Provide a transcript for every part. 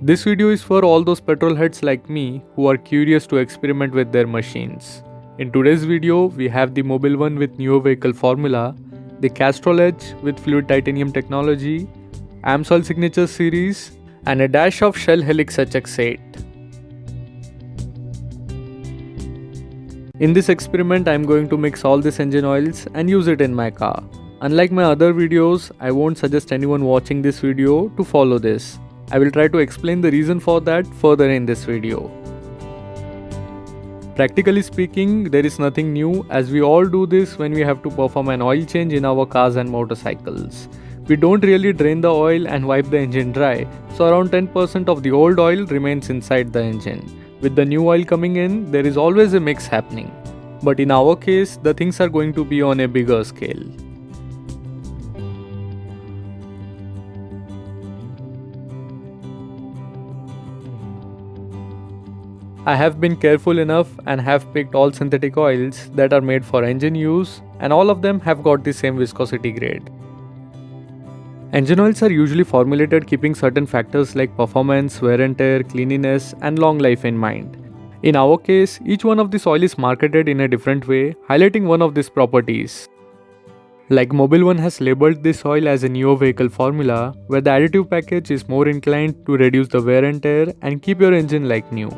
This video is for all those petrol heads like me who are curious to experiment with their machines. In today's video, we have the Mobil 1 with Neo Vehicle Formula, the Castrol Edge with Fluid Titanium technology, AMSOIL Signature Series, and a dash of Shell Helix HX8. In this experiment, I am going to mix all these engine oils and use it in my car. Unlike my other videos, I won't suggest anyone watching this video to follow this. I will try to explain the reason for that further in this video. Practically speaking, there is nothing new as we all do this when we have to perform an oil change in our cars and motorcycles. We don't really drain the oil and wipe the engine dry, so around 10% of the old oil remains inside the engine. With the new oil coming in, there is always a mix happening. But in our case, the things are going to be on a bigger scale. I have been careful enough and have picked all synthetic oils that are made for engine use, and all of them have got the same viscosity grade. Engine oils are usually formulated keeping certain factors like performance, wear and tear, cleanliness, and long life in mind. In our case, each one of these oil is marketed in a different way, highlighting one of these properties. Like Mobil 1 has labeled this oil as a Neo Vehicle Formula, where the additive package is more inclined to reduce the wear and tear and keep your engine like new.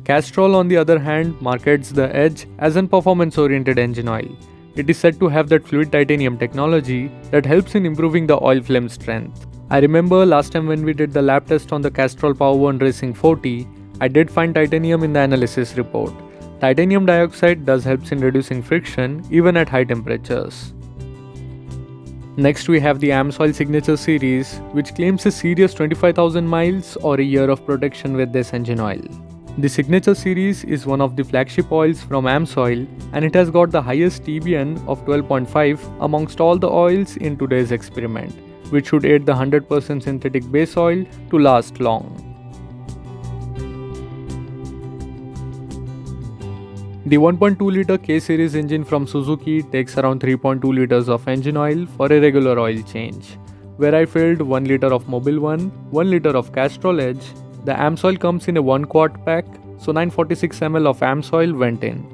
Castrol, on the other hand, markets the Edge as an performance-oriented engine oil. It is said to have that fluid titanium technology that helps in improving the oil flame strength. I remember last time when we did the lab test on the Castrol Power1 Racing 40, I did find titanium in the analysis report. Titanium dioxide does helps in reducing friction even at high temperatures. Next we have the AMSOIL Signature Series, which claims a serious 25,000 miles or a year of protection with this engine oil. The Signature Series is one of the flagship oils from AMSOIL, and it has got the highest TBN of 12.5 amongst all the oils in today's experiment, which should aid the 100% synthetic base oil to last long. The 1.2-litre K-Series engine from Suzuki takes around 3.2 litres of engine oil for a regular oil change. Where I filled 1 litre of Mobil 1, 1 litre of Castrol Edge. The AMSOIL comes in a 1 quart pack, so 946 ml of AMSOIL went in.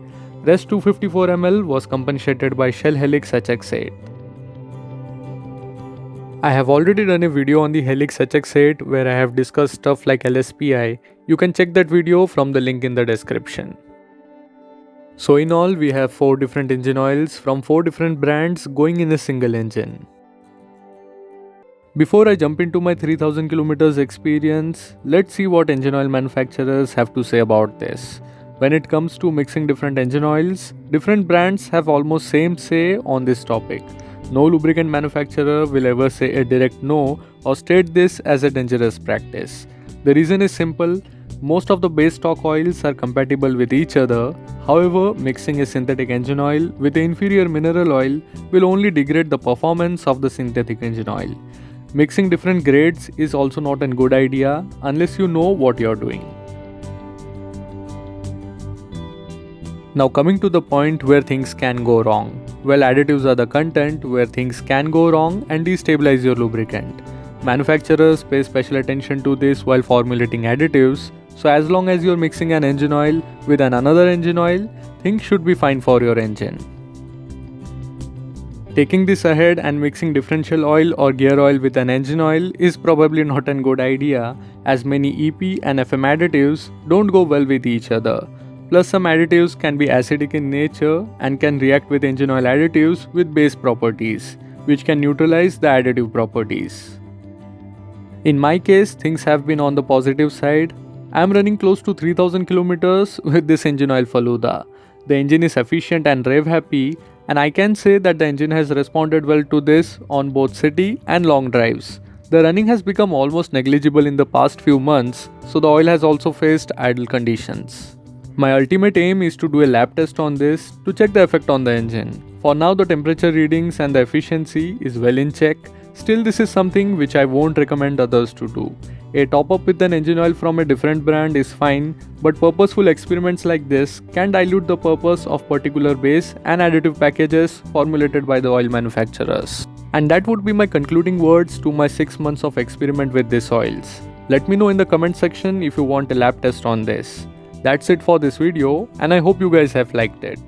Rest 254 ml was compensated by Shell Helix HX8. I have already done a video on the Helix HX8 where I have discussed stuff like LSPI. You can check that video from the link in the description. So in all, we have 4 different engine oils from 4 different brands going in a single engine. Before I jump into my 3000 kilometers experience, let's see what engine oil manufacturers have to say about this. When it comes to mixing different engine oils, different brands have almost same say on this topic. No lubricant manufacturer will ever say a direct no or state this as a dangerous practice. The reason is simple. Most of the base stock oils are compatible with each other. However, mixing a synthetic engine oil with an inferior mineral oil will only degrade the performance of the synthetic engine oil. Mixing different grades is also not a good idea unless you know what you are doing. Now coming to the point where things can go wrong. Well, additives are the content where things can go wrong and destabilize your lubricant. Manufacturers pay special attention to this while formulating additives, so as long as you are mixing an engine oil with another engine oil, things should be fine for your engine. Taking this ahead and mixing differential oil or gear oil with an engine oil is probably not a good idea as many EP and FM additives don't go well with each other. Plus some additives can be acidic in nature and can react with engine oil additives with base properties, which can neutralize the additive properties. In my case, things have been on the positive side. I am running close to 3000 kilometers with this engine oil Faluda. The engine is efficient and rev happy, and I can say that the engine has responded well to this on both city and long drives. The running has become almost negligible in the past few months, so the oil has also faced idle conditions. My ultimate aim is to do a lab test on this to check the effect on the engine. For now, the temperature readings and the efficiency is well in check. Still, this is something which I won't recommend others to do. A top-up with an engine oil from a different brand is fine, but purposeful experiments like this can dilute the purpose of particular base and additive packages formulated by the oil manufacturers. And that would be my concluding words to my 6 months of experiment with these oils. Let me know in the comment section if you want a lab test on this. That's it for this video, and I hope you guys have liked it.